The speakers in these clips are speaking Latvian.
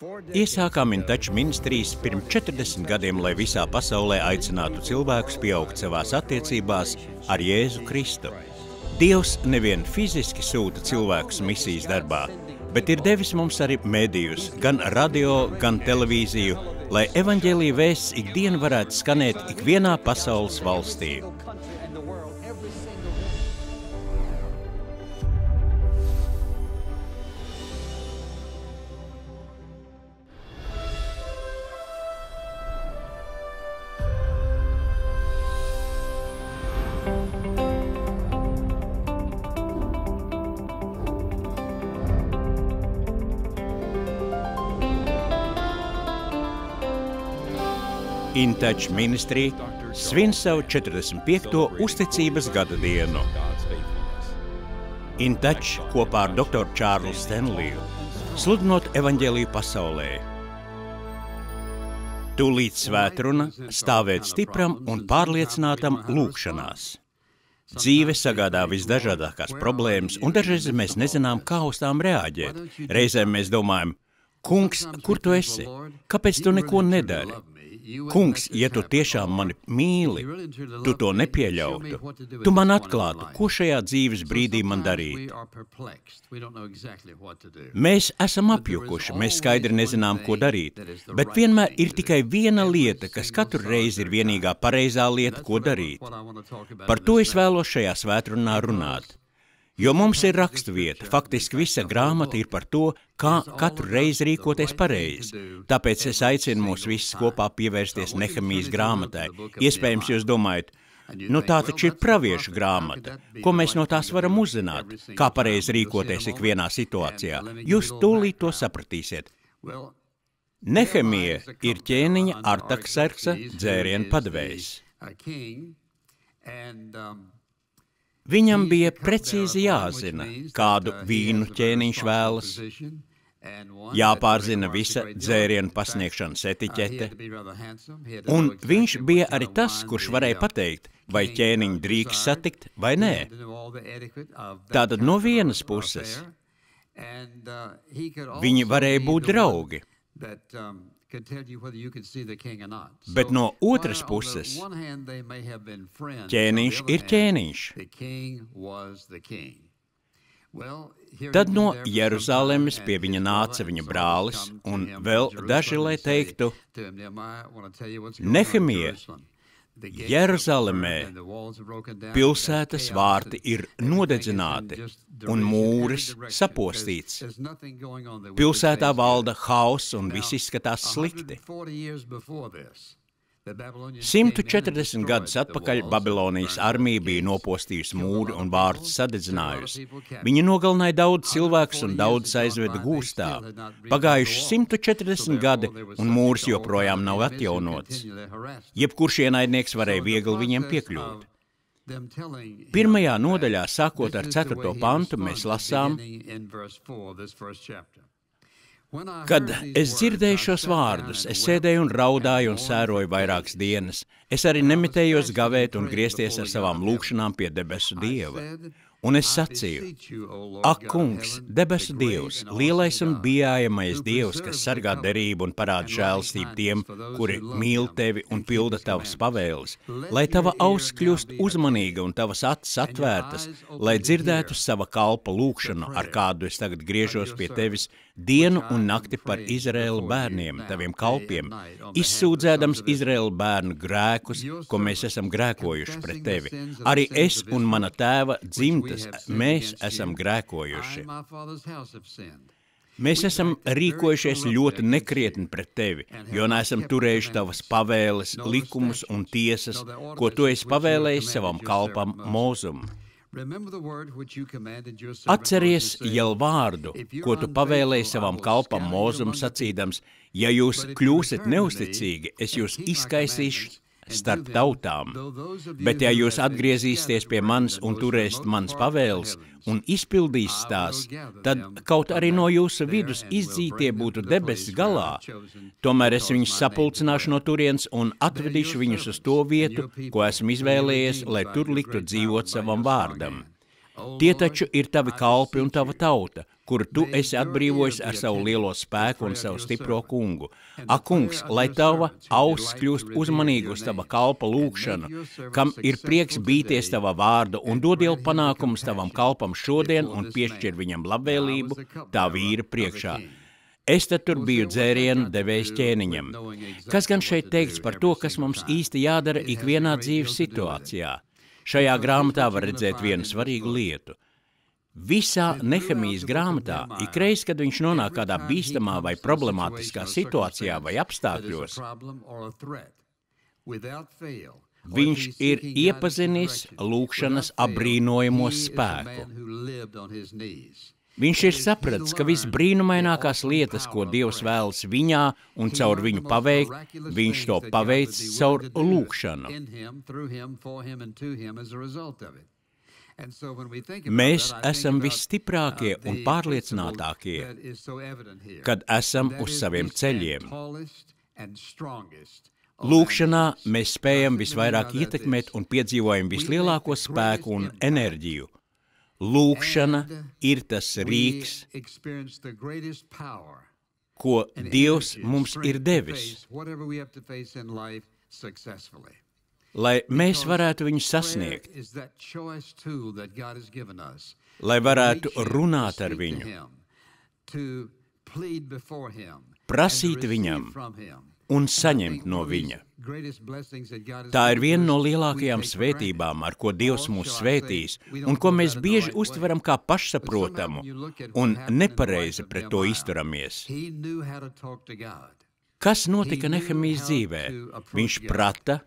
Iesākām InTouch ministrijas pirms 40 gadiem, lai visā pasaulē aicinātu cilvēkus pieaugt savās attiecībās ar Jēzu Kristu. Dievs nevien fiziski sūta cilvēkus misijas darbā, bet ir devis mums arī medijus, gan radio, gan televīziju, lai evaņģēlija vēsts ikdien varētu skanēt ikvienā pasaules valstī. InTouch ministrija svin savu 45. uzticības gada dienu. InTouch kopā ar doktoru Čārlzu Stenliju sludinot evaņģēliju pasaulē. Tūlīt svētruna stāvēt stipram un pārliecinātam lūgšanās. Dzīve sagādā visdažādākās problēmas, un dažreiz mēs nezinām, kā uz tām reaģēt. Reizēm mēs domājam, Kungs, kur tu esi? Kāpēc tu neko nedari? Kungs, ja tu tiešām mani mīli, tu to nepieļautu. Tu man atklātu, ko šajā dzīves brīdī man darīt. Mēs esam apjukuši, mēs skaidri nezinām, ko darīt, bet vienmēr ir tikai viena lieta, kas katru reizi ir vienīgā pareizā lieta, ko darīt. Par to es vēlos šajā svētrunā runāt. Jo mums ir raksturvieta, faktiski visa grāmata ir par to, kā katru reizi rīkoties pareizi. Tāpēc es aicinu mūs visus kopā pievērsties Nehemijas grāmatai. Iespējams, jūs domājat, tā taču ir praviešu grāmata. Ko mēs no tās varam uzzināt? Kā pareizi rīkoties ikvienā situācijā? Jūs tūlīt to sapratīsiet. Nehemija ir ķēniņa Artakserksa dzērienu padevējs. Viņam bija precīzi jāzina, kādu vīnu ķēniņš vēlas, jāpārzina visa dzērienu pasniegšanas etiķete, un viņš bija arī tas, kurš varēja pateikt, vai ķēniņu drīkst satikt vai nē. Tātad no vienas puses viņi varēja būt draugi, bet no otras puses ķēniņš ir ķēniņš. Tad no Jeruzalemes pie viņa nāca viņa brālis un vēl daži, lai teiktu, Nehemija, Jeruzalemē pilsētas vārti ir nodedzināti un mūris sapostīts. Pilsētā valda hauss un viss izskatās slikti. 140 gadus atpakaļ Babilonijas armija bija nopostījusi mūri un vārtus sadedzinājusi. Viņi nogalināja daudz cilvēkus un daudz aizveda gūstā. Pagājuši 140 gadi un mūris joprojām nav atjaunots. Jebkurš ienaidnieks varēja viegli viņiem piekļūt. Pirmajā nodaļā, sākot ar 4. pantu, mēs lasām, kad es dzirdēju šos vārdus, es sēdēju un raudāju un sēroju vairākas dienas. Es arī nemitējos gavēt un griezties ar savām lūkšanām pie debesu Dieva. Un es sacīju, ak, Kungs, debesu Dievs, lielais un bijājamais Dievs, kas sargā derību un parāda žēlastību tiem, kuri mīl tevi un pilda tavas pavēles, lai tava auss kļūst uzmanīga un tavas acis atvērtas, lai dzirdētu sava kalpa lūkšanu, ar kādu es tagad griežos pie tevis dienu un nakti par Izraēla bērniem, taviem kalpiem, izsūdzēdams Izraēla bērnu grēkus, ko mēs esam grēkojuši pret tevi. Arī es un mana tēva dzimtas, mēs esam grēkojuši. Mēs esam rīkojušies ļoti nekrietni pret tevi, jo neesam turējuši tavas pavēles, likumus un tiesas, ko tu esi pavēlējis savam kalpam Mozum. Atceries jau vārdu, ko tu pavēlēji savam kalpam Mozum sacīdams, ja jūs kļūsiet neusticīgi, es jūs izkaisīšu starp tautām, bet ja jūs atgriezīsieties pie manis un turēsiet manas pavēles un izpildīsiet tās, tad kaut arī no jūsu vidus izdzītie būtu debesis galā. Tomēr es viņus sapulcināšu no turienes un atvedīšu viņus uz to vietu, ko esmu izvēlējies, lai tur liktu dzīvot savam vārdam. Tie taču ir tavi kalpi un tava tauta, kuru tu esi atbrīvojis ar savu lielo spēku un savu stipro kungu. Ak, kungs, lai tava auss kļūst uzmanīgi uz tava kalpa lūgšanu, kam ir prieks bīties tava vārdu, un dod lielu panākumus tavam kalpam šodien un piešķir viņam labvēlību tā vīra priekšā. Es tad tur biju dzērienu devējs ķēniņam. Kas gan šeit teikts par to, kas mums īsti jādara ikvienā dzīves situācijā? Šajā grāmatā var redzēt vienu svarīgu lietu. Visā Nehemijas grāmatā, ikreiz, kad viņš nonāk kādā bīstamā vai problemātiskā situācijā vai apstākļos, viņš ir iepazinis lūgšanas abrīnojamo spēku. Viņš ir sapratis, ka visbrīnumainākās lietas, ko Dievs vēlas viņā un caur viņu paveikt, viņš to paveic caur lūgšanu. Mēs esam visstiprākie un pārliecinātākie, kad esam uz saviem ceļiem. Lūgšanā mēs spējam visvairāk ietekmēt un piedzīvojam vislielāko spēku un enerģiju. Lūgšana ir tas rīks, ko Dievs mums ir devis, lai mēs varētu viņu sasniegt, lai varētu runāt ar viņu, prasīt viņam un saņemt no viņa. Tā ir viena no lielākajām svētībām, ar ko Dievs mūs svētīs, un ko mēs bieži uztveram kā pašsaprotamu un nepareizi pret to izturamies. Kas notika Nehemijas dzīvē? Viņš prata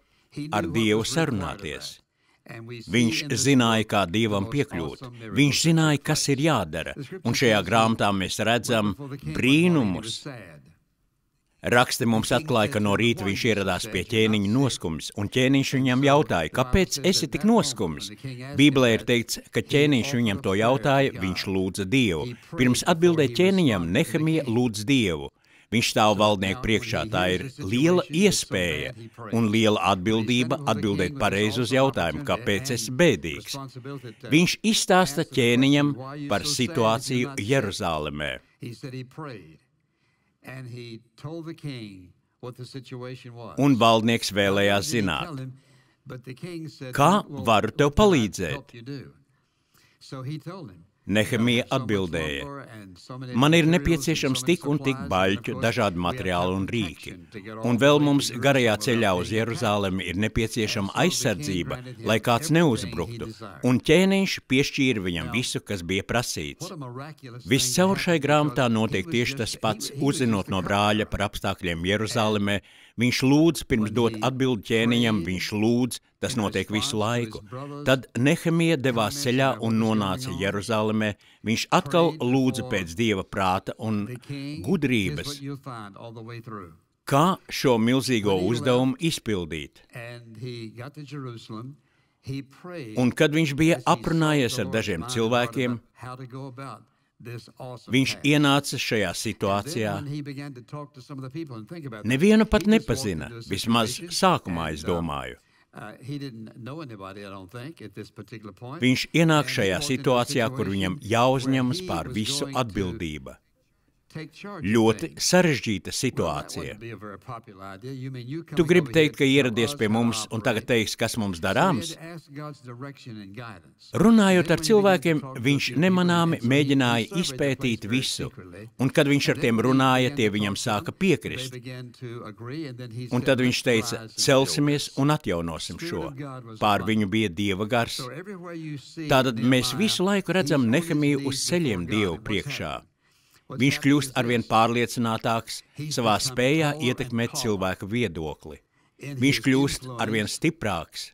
ar Dievu sarunāties. Viņš zināja, kā Dievam piekļūt. Viņš zināja, kas ir jādara, un šajā grāmatā mēs redzam brīnumus. Raksti mums atklāja, ka no rīta viņš ieradās pie ķēniņa noskums, un ķēniņš viņam jautāja, kāpēc esi tik noskums? Bībelē ir teikts, ka ķēniņš viņam to jautāja, viņš lūdza Dievu. Pirms atbildēt ķēniņam, Nehemija lūdz Dievu. Viņš stāv valdnieku priekšā, tā ir liela iespēja un liela atbildība atbildēt pareizi uz jautājumu, kāpēc esi bēdīgs. Viņš izstāsta ķēniņam par situāciju Jeruzālemē. Un valdnieks vēlējās zināt, kā varu tev palīdzēt? Nehemija atbildēja, man ir nepieciešams tik un tik baļķu, dažādi materiāli un rīki, un vēl mums garajā ceļā uz Jeruzālemi ir nepieciešama aizsardzība, lai kāds neuzbruktu, un ķēniņš piešķīra viņam visu, kas bija prasīts. Viscaur šai grāmatā notiek tieši tas pats, uzzinot no brāļa par apstākļiem Jeruzālemē, viņš lūdz, pirms dot atbildi ķēniņam, viņš lūdz, tas notiek visu laiku. Tad Nehemija devās ceļā un nonāca Jeruzālemē, viņš atkal lūdza pēc Dieva prāta un gudrības, kā šo milzīgo uzdevumu izpildīt. Un kad viņš bija aprunājies ar dažiem cilvēkiem, viņš ienāca šajā situācijā. Nevienu pat nepazina, vismaz sākumā es domāju. Viņš ienāk šajā situācijā, kur viņam jāuzņemas pār visu atbildība. Ļoti sarežģīta situācija. Tu gribi teikt, ka ieradies pie mums un tagad teiks, kas mums darāms? Runājot ar cilvēkiem, viņš nemanāmi mēģināja izpētīt visu, un kad viņš ar tiem runāja, tie viņam sāka piekrist. Un tad viņš teica, celsimies un atjaunosim šo. Pār viņu bija Dieva gars. Tātad mēs visu laiku redzam Nehemiju uz ceļiem Dievu priekšā. Viņš kļūst arvien pārliecinātāks savā spējā ietekmēt cilvēku viedokli. Viņš kļūst arvien stiprāks,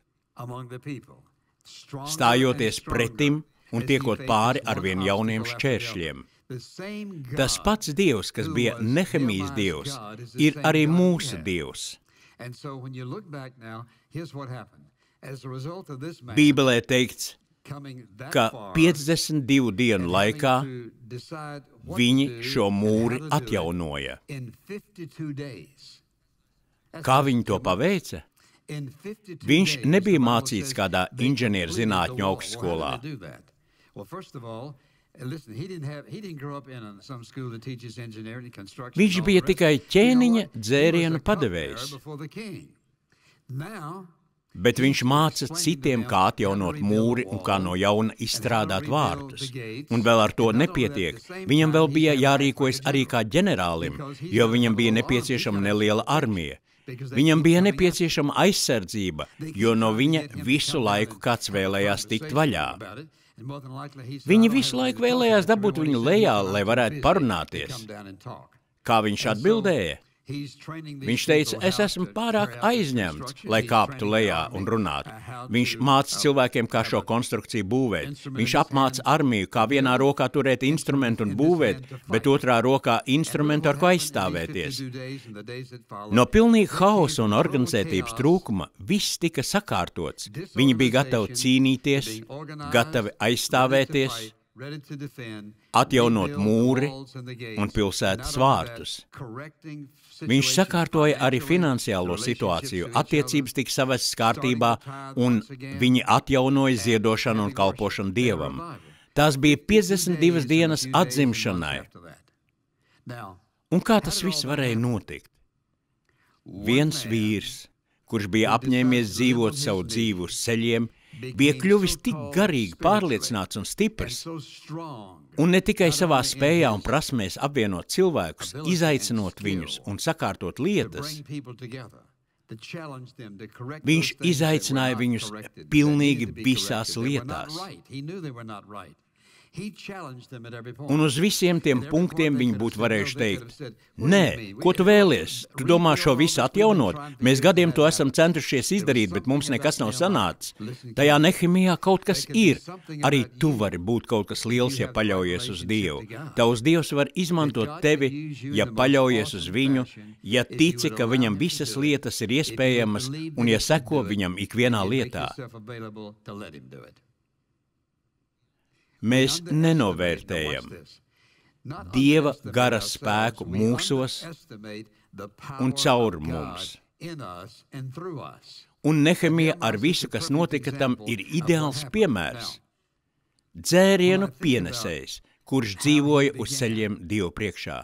stājoties pretim un tiekot pāri arvien jauniem šķēršļiem. Tas pats Dievs, kas bija Nehemijas Dievs, ir arī mūsu Dievs. Bībelē teikts, ka 52 dienu laikā viņi šo mūri atjaunoja. Kā viņi to paveica? Viņš nebija mācīts kādā inženierzinātņu augstskolā. Viņš bija tikai ķēniņa dzērienu padevējs. Bet viņš māca citiem, kā atjaunot mūri un kā no jauna izstrādāt vārtus. Un vēl ar to nepietiek. Viņam vēl bija jārīkojas arī kā ģenerālim, jo viņam bija nepieciešama neliela armija. Viņam bija nepieciešama aizsardzība, jo no viņa visu laiku kāds vēlējās tikt vaļā. Viņi visu laiku vēlējās dabūt viņu lejā, lai varētu parunāties. Kā viņš atbildēja? Viņš teica, es esmu pārāk aizņemts, lai kāptu lejā un runātu. Viņš māca cilvēkiem, kā šo konstrukciju būvēt. Viņš apmāca armiju, kā vienā rokā turēt instrumentu un būvēt, bet otrā rokā instrumentu, ar ko aizstāvēties. No pilnīga hausa un organizētības trūkuma viss tika sakārtots. Viņi bija gatavi cīnīties, gatavi aizstāvēties, atjaunot mūri un pilsētas vārtus. Viņš sakārtoja arī finansiālo situāciju, attiecības tika savestas kārtībā un viņi atjaunoja ziedošanu un kalpošanu Dievam. Tās bija 52 dienas atzimšanai. Un kā tas viss varēja notikt? Viens vīrs, kurš bija apņēmies dzīvot savu dzīvi uz ceļiem, bija kļuvis tik garīgi pārliecināts un stiprs, un ne tikai savā spējā un prasmēs apvienot cilvēkus, izaicinot viņus un sakārtot lietas, viņš izaicināja viņus pilnīgi visās lietās. Un uz visiem tiem punktiem viņi būtu varējuši teikt, nē, ko tu vēlies? Tu domā šo visu atjaunot? Mēs gadiem to esam centušies izdarīt, bet mums nekas nav sanācis. Tajā Nehemijā kaut kas ir. Arī tu vari būt kaut kas liels, ja paļaujies uz Dievu. Tavs Dievs var izmantot tevi, ja paļaujies uz viņu, ja tici, ka viņam visas lietas ir iespējamas un ja seko viņam ikvienā lietā. Mēs nenovērtējam Dieva gara spēku mūsos un caur mums. Un Nehemija ar visu, kas notika tam, ir ideāls piemērs. Dzērienu pienesējs, kurš dzīvoja uz ceļiem Dievu priekšā,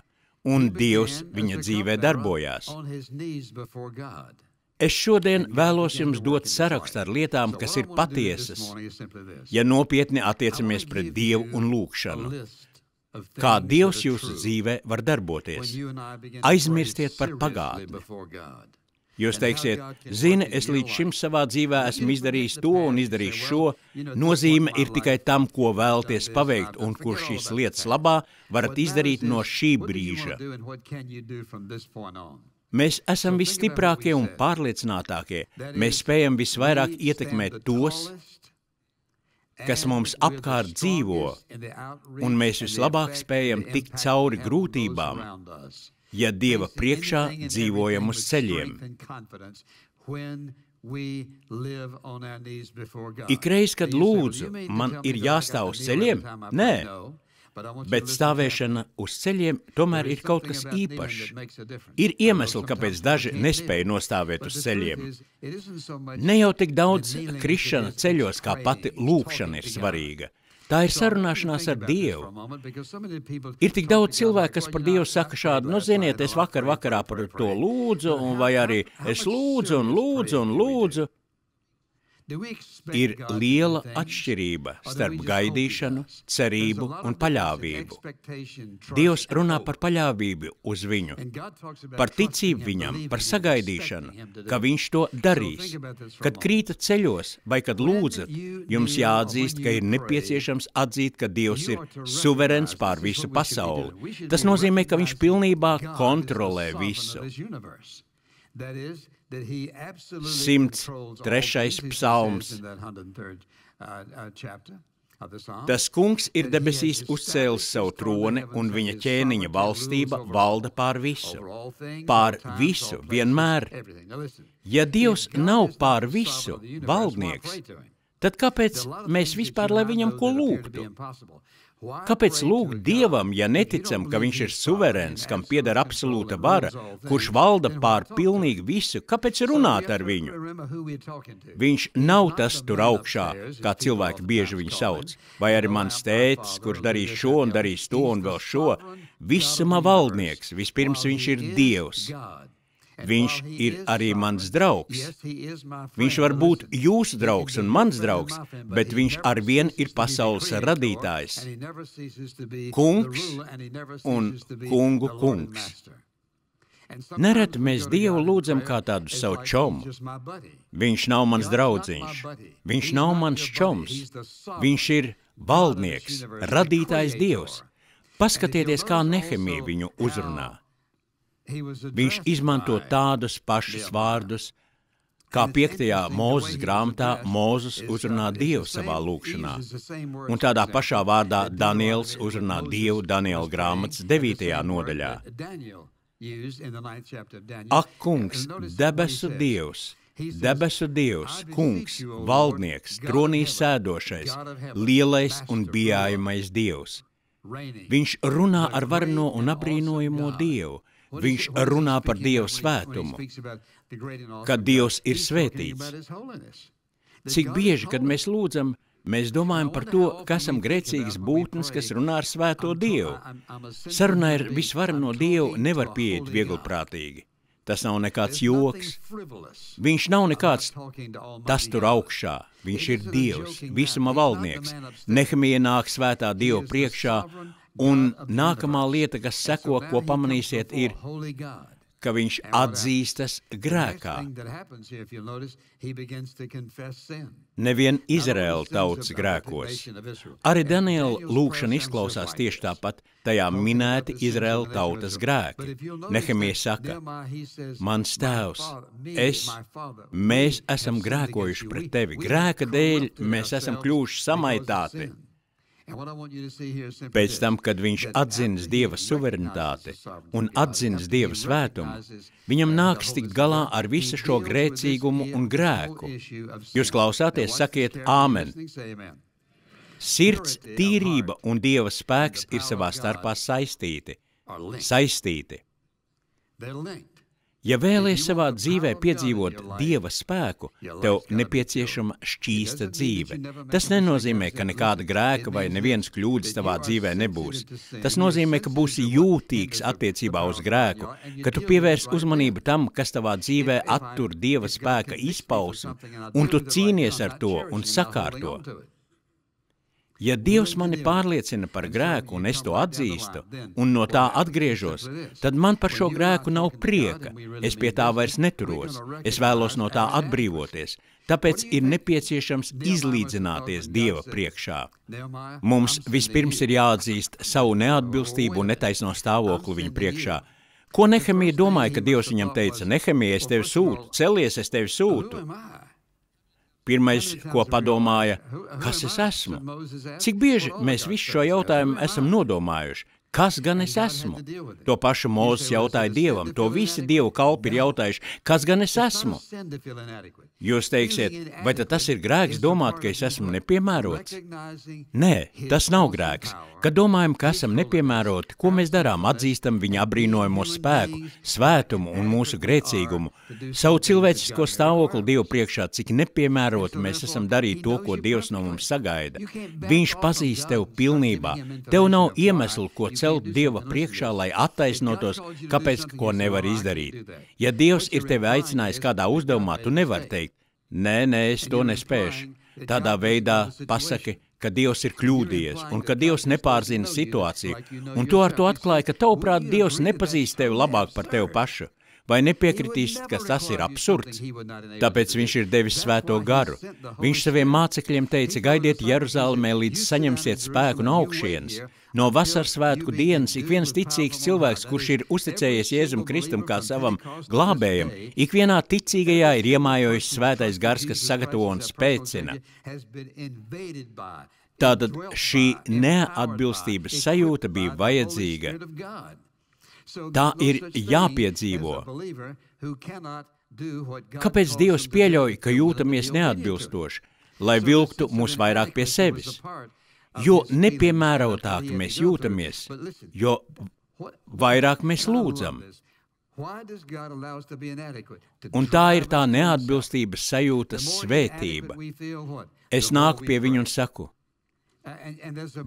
un Dievs viņa dzīvē darbojās. Es šodien vēlos jums dot sarakstu ar lietām, kas ir patiesas, ja nopietni attiecamies pret Dievu un lūgšanu. Kā Dievs jūsu dzīvē var darboties? Aizmirstiet par pagātni. Jūs teiksiet, zini, es līdz šim savā dzīvē esmu izdarījis to un izdarījis šo. Nozīme ir tikai tam, ko vēlaties paveikt un kur šīs lietas labā varat izdarīt no šī brīža. Mēs esam visstiprākie un pārliecinātākie. Mēs spējam visvairāk ietekmēt tos, kas mums apkārt dzīvo, un mēs vislabāk spējam tikt cauri grūtībām, ja Dieva priekšā dzīvojam uz ceļiem. Ikreiz, kad lūdzu, man ir jāstāv uz ceļiem? Nē. Bet stāvēšana uz ceļiem tomēr ir kaut kas īpašs. Ir iemesli, kāpēc daži nespēja nostāvēt uz ceļiem. Ne jau tik daudz krišana ceļos, kā pati lūgšana ir svarīga. Tā ir sarunāšanās ar Dievu. Ir tik daudz cilvēku, kas par Dievu saka šādu, ziniet, es vakarā par to lūdzu, vai arī es lūdzu un lūdzu un lūdzu. Ir liela atšķirība starp gaidīšanu, cerību un paļāvību. Dievs runā par paļāvību uz viņu, par ticību viņam, par sagaidīšanu, ka viņš to darīs. Kad krītat ceļos vai kad lūdzat, jums jāatzīst, ka ir nepieciešams atzīt, ka Dievs ir suverens pār visu pasauli. Tas nozīmē, ka viņš pilnībā kontrolē visu. 103. psalms. Tas kungs ir debesīs uzcēlis savu troni, un viņa ķēniņa valstība valda pār visu. Pār visu, vienmēr. Ja Dievs nav pār visu valdnieks, tad kāpēc mēs vispār, lai viņam ko lūgtu? Kāpēc lūgt Dievam, ja neticam, ka viņš ir suverēns, kam pieder absolūta vara, kurš valda pār pilnīgi visu, kāpēc runāt ar viņu? Viņš nav tas tur augšā, kā cilvēki bieži viņu sauc, vai arī mans tētis, kurš darīs šo un darīs to un vēl šo. Visuma valdnieks, vispirms viņš ir Dievs. Viņš ir arī mans draugs. Viņš var būt jūsu draugs un mans draugs, bet viņš arvien ir pasaules radītājs. Kungs un kungu kungs. Nereti mēs Dievu lūdzam kā tādu savu čomu. Viņš nav mans draudziņš. Viņš nav mans čoms. Viņš ir valdnieks, radītājs Dievs. Paskatieties, kā Nehemija viņu uzrunā. Viņš izmanto tādus pašus vārdus, kā 5. Mūzes grāmatā Mūzes uzrunā Dievu savā lūkšanā. Un tādā pašā vārdā Daniels uzrunā Dievu Daniela grāmatas 9. nodaļā. Ak, kungs, debesu Dievs, kungs, valdnieks, tronī sēdošais, lielais un bijājamais Dievs. Viņš runā ar vareno un abrīnojamo Dievu. Viņš runā par Dieva svētumu, kad Dievs ir svētīts. Cik bieži, kad mēs lūdzam, mēs domājam par to, ka esam grēcīgas būtnes, kas runā ar svēto Dievu. Sarunā ar visvareno Dievu nevar pieiet vieglprātīgi. Tas nav nekāds joks. Viņš nav nekāds tas tur augšā. Viņš ir Dievs, visuma valdnieks. Nehemija nāk svētā Dieva priekšā, un nākamā lieta, kas seko, ko pamanīsiet, ir, ka viņš atzīstas grēkā. Nevien Izraēla tautas grēkos. Arī Daniela lūkšana izklausās tieši tāpat, tajā minēti Izraēla tautas grēki. Nehemija saka, mans tēvs, mēs esam grēkojuši pret tevi. Grēka dēļ mēs esam kļuvuši samaitāti. Pēc tam, kad viņš atzinas Dieva suverenitāti un atzinas Dieva svētumu, viņam nāks tikt galā ar visu šo grēcīgumu un grēku. Jūs klausāties, sakiet āmen. Sirds tīrība un Dieva spēks ir savā starpā saistīti. Ja vēlies savā dzīvē piedzīvot Dieva spēku, tev nepieciešama šķīsta dzīve. Tas nenozīmē, ka nekāda grēka vai nevienas kļūdas tavā dzīvē nebūs. Tas nozīmē, ka būsi jūtīgs attiecībā uz grēku, ka tu pievērs uzmanību tam, kas tavā dzīvē attur Dieva spēka izpausmi, un tu cīnies ar to un sakārto. Ja Dievs mani pārliecina par grēku un es to atzīstu un no tā atgriežos, tad man par šo grēku nav prieka. Es pie tā vairs neturos. Es vēlos no tā atbrīvoties. Tāpēc ir nepieciešams izlīdzināties Dieva priekšā. Mums vispirms ir jāatzīst savu neatbilstību un netaisno stāvokli viņa priekšā. Ko Nehemija domāja, kad Dievs viņam teica, Nehemija, es tevi sūtu, celies, es tevi sūtu? Pirmais, ko padomāja, kas es esmu? Cik bieži mēs visu šo jautājumu esam nodomājuši? Kas gan es esmu? To pašu Mūzes jautāja Dievam, to visi Dievu kalpi ir jautājuši, kas gan es esmu? Jūs teiksiet, vai tad tas ir grēks domāt, ka es esmu nepiemērots? Nē, tas nav grēks. Kad domājam, ka esam nepiemēroti, ko mēs darām? Atzīstam viņa abrīnojamo spēku, svētumu un mūsu grēcīgumu, savu cilvēcisko stāvokli Dievu priekšā, cik nepiemēroti mēs esam darīt to, ko Dievs no mums sagaida. Viņš pazīst tev pilnībā. Tev nav iemeslu, ko celt Dieva priekšā, lai attaisnotos, kāpēc ko nevar izdarīt. Ja Dievs ir tevi aicinājis kādā uzdevumā, tu nevari teikt, nē, es to nespēšu. Tādā veidā pasaki, ka Dievs ir kļūdījies un ka Dievs nepārzina situāciju, un tu ar to atklāji, ka tavuprāt Dievs nepazīst tevi labāk par tevi pašu. Vai nepiekritīsi, ka tas ir absurds? Tāpēc viņš ir devis svēto garu. Viņš saviem mācekļiem teica, gaidiet Jeruzalemē, līdz saņemsiet spēku no augšienes. No vasaras svētku dienas ik viens ticīgs cilvēks, kurš ir uzticējies Jēzum Kristum kā savam glābējam, ikvienā ticīgajā ir iemājojis svētais gars, kas sagatavo un spēcina. Tātad šī neatbilstības sajūta bija vajadzīga. Tā ir jāpiedzīvo. Kāpēc Dievs pieļauj, ka jūtamies neatbilstoši, lai vilktu mūs vairāk pie sevis? Jo nepiemērotāk mēs jūtamies, jo vairāk mēs lūdzam. Un tā ir tā neatbilstības sajūtas svētība. Es nāku pie viņa un saku,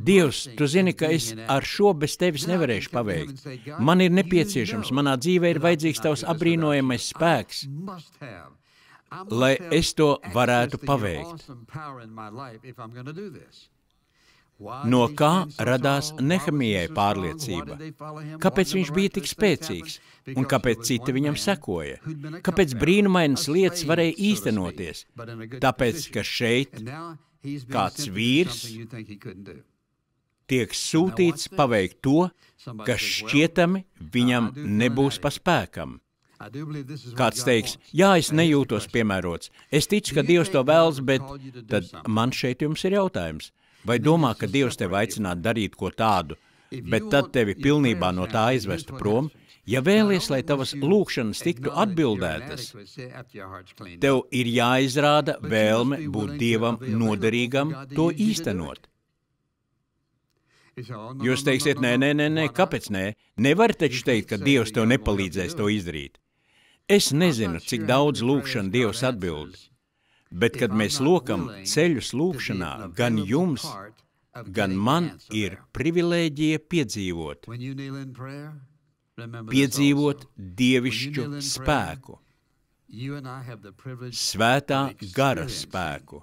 Dievs, tu zini, ka es ar šo bez tevis nevarēšu paveikt. Man ir nepieciešams, manā dzīvē ir vajadzīgs tavs apbrīnojamais spēks, lai es to varētu paveikt. No kā radās Nehemijai pārliecība? Kāpēc viņš bija tik spēcīgs? Un kāpēc citi viņam sekoja? Kāpēc brīnumainas lietas varēja īstenoties? Tāpēc, ka šeit kāds vīrs tiek sūtīts paveikt to, kas šķietami viņam nebūs pa spēkam. Kāds teiks, jā, es nejūtos piemērots. Es ticu, ka Dievs to vēlas, bet tad man šeit jums ir jautājums. Vai domā, ka Dievs tevi aicinātu darīt ko tādu, bet tad tevi pilnībā no tā aizvestu prom? Ja vēlies, lai tavas lūkšanas tiktu atbildētas, tev ir jāizrāda vēlme būt Dievam noderīgam to īstenot. Jūs teiksiet, nē, kāpēc nē? Nevar taču teikt, ka Dievs tev nepalīdzēs to izdarīt. Es nezinu, cik daudz lūkšanu Dievs atbild, bet kad mēs lokam ceļus lūkšanā, gan jums, gan man ir privilēģija piedzīvot dievišķu spēku, svētā gara spēku,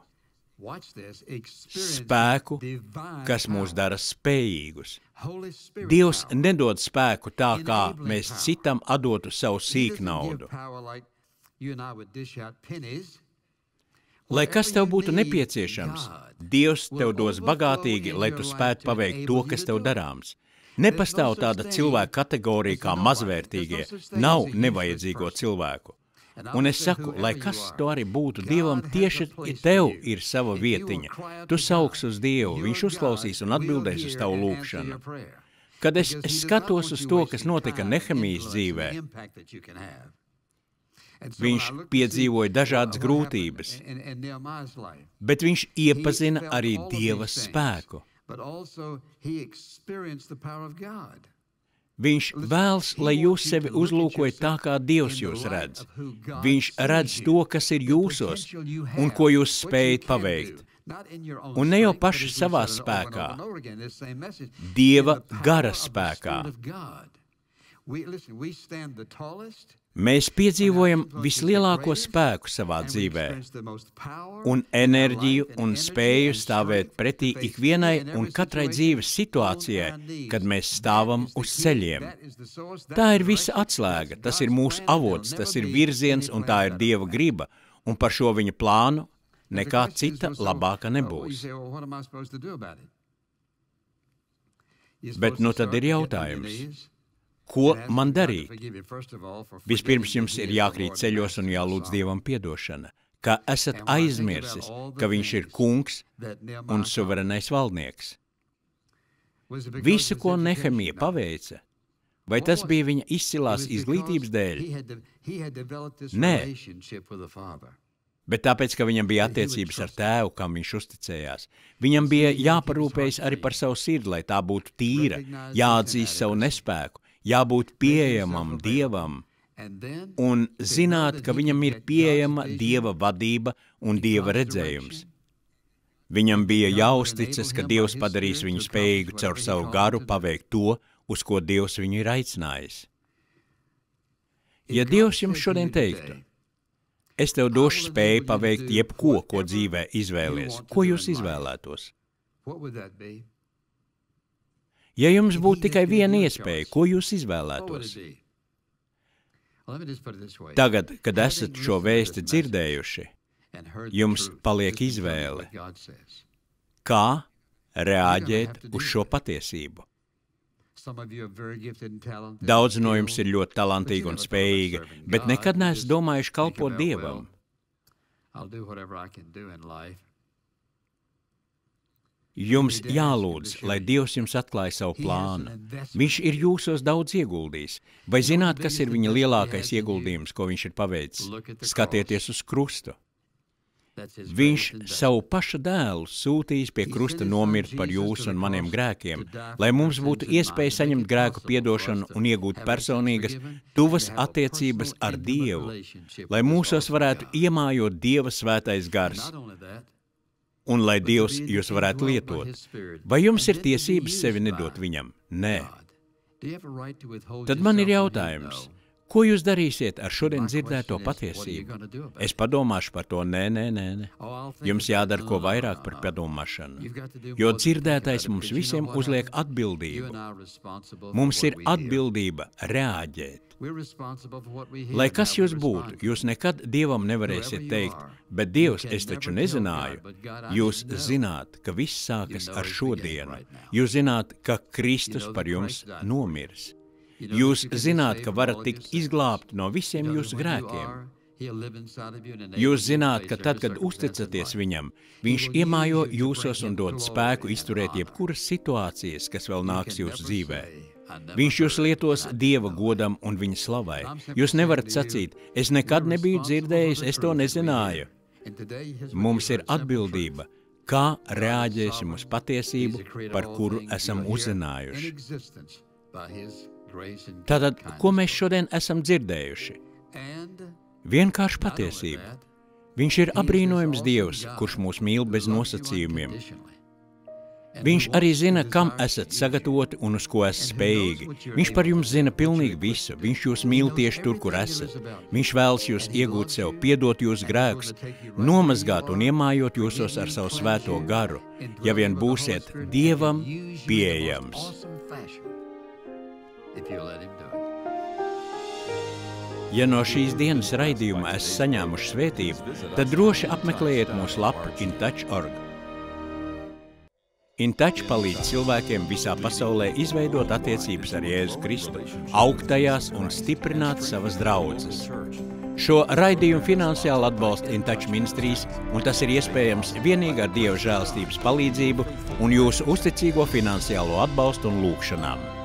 spēku, kas mūs dara spējīgus. Dievs nedod spēku tā, kā mēs citam atdotu savu sīknaudu. Lai kas tev būtu nepieciešams, Dievs tev dos bagātīgi, lai tu spētu paveikt to, kas tev darāms. Nepastāv tāda cilvēka kategorija kā mazvērtīgie, nav nevajadzīgo cilvēku. Un es saku, lai kas to arī būtu, Dievam tieši tev ir sava vietiņa. Tu sauks uz Dievu, viņš uzklausīs un atbildēs uz tavu lūkšanu. Kad es skatos uz to, kas notika Nehemijas dzīvē, viņš piedzīvoja dažādas grūtības, bet viņš iepazina arī Dieva spēku. Viņš vēlas, lai jūs sevi uzlūkojat tā, kā Dievs jūs redz. Viņš redz to, kas ir jūsos un ko jūs spējat paveikt. Un ne jau paši savā spēkā, Dieva gara spēkā. Mēs piedzīvojam vislielāko spēku savā dzīvē un enerģiju un spēju stāvēt pretī ikvienai un katrai dzīves situācijai, kad mēs stāvam uz ceļiem. Tā ir visa atslēga, tas ir mūsu avots, tas ir virziens un tā ir Dieva griba, un par šo viņa plānu nekā cita labāka nebūs. Bet nu tad ir jautājums. Ko man darīt? Vispirms jums ir jākrīt ceļos un jālūdz Dievam piedošana, ka esat aizmirsis, ka viņš ir kungs un suverenais valdnieks. Visu, ko Nehemija paveica, vai tas bija viņa izcilās izglītības dēļ? Nē, bet tāpēc, ka viņam bija attiecības ar tēvu, kam viņš uzticējās. Viņam bija jāparūpējas arī par savu sirdi, lai tā būtu tīra, jāatzīst savu nespēku, jābūt pieejamam Dievam un zināt, ka viņam ir pieejama Dieva vadība un Dieva redzējums. Viņam bija jāuzticas, ka Dievs padarīs viņu spējīgu caur savu garu paveikt to, uz ko Dievs viņu ir aicinājis. Ja Dievs jums šodien teiktu, es tev došu spēju paveikt jebko, ko dzīvē izvēlies, ko jūs izvēlētos? Ja jums būtu tikai viena iespēja, ko jūs izvēlētos? Tagad, kad esat šo vēsti dzirdējuši, jums paliek izvēle, kā reaģēt uz šo patiesību. Daudz no jums ir ļoti talantīgi un spējīgi, bet nekad neesat domājuši kalpot Dievam. Jums jālūdz, lai Dievs jums atklāja savu plānu. Viņš ir jūsos daudz ieguldījis. Vai zināt, kas ir viņa lielākais ieguldījums, ko viņš ir paveicis? Skatieties uz krustu. Viņš savu paša dēlu sūtījis pie krusta nomirt par jūsu un maniem grēkiem, lai mums būtu iespēja saņemt grēku piedošanu un iegūt personīgas, tuvas attiecības ar Dievu, lai mūsos varētu iemājot Dieva svētais gars. Un lai Dievs jūs varētu lietot. Vai jums ir tiesības sevi nedot viņam? Nē. Tad man ir jautājums, ko jūs darīsiet ar šodien dzirdēto patiesību? Es padomāšu par to, nē. Jums jādara ko vairāk par padomāšanu, jo dzirdētais mums visiem uzliek atbildību. Mums ir atbildība reaģēt. Lai kas jūs būtu, jūs nekad Dievam nevarēsiet teikt, bet Dievs, es taču nezināju. Jūs zināt, ka viss sākas ar šodienu. Jūs zināt, ka Kristus par jums nomirs. Jūs zināt, ka varat tikt izglābti no visiem jūsu grēkiem. Jūs zināt, ka tad, kad uzticaties viņam, viņš iemājo jūsos un dod spēku izturēt jebkuras situācijas, kas vēl nāks jūsu dzīvē. Viņš jūs lietos Dieva godam un viņa slavai. Jūs nevarat sacīt, es nekad nebiju dzirdējis, es to nezināju. Mums ir atbildība, kā reaģēsim uz patiesību, par kuru esam uzzinājuši. Tātad, ko mēs šodien esam dzirdējuši? Vienkārši patiesība. Viņš ir apbrīnojams Dievs, kurš mūs mīl bez nosacījumiem. Viņš arī zina, kam esat sagatavoti un uz ko esat spējīgi. Viņš par jums zina pilnīgi visu. Viņš jūs mīl tieši tur, kur esat. Viņš vēlas jūs iegūt sev, piedot jūsu grēkus, nomazgāt un iemājot jūsos ar savu svēto garu, ja vien būsiet Dievam pieejams. Ja no šīs dienas raidījuma esat saņēmuši svētību, tad droši apmeklējiet mūsu lapu intouch.org. InTouch palīdz cilvēkiem visā pasaulē izveidot attiecības ar Jēzu Kristu, augt tajās un stiprināt savas draudzes. Šo raidījumu finansiāli atbalsta InTouch ministrijas, un tas ir iespējams vienīgi ar Dieva žēlstības palīdzību un jūsu uzticīgo finansiālo atbalstu un lūgšanām.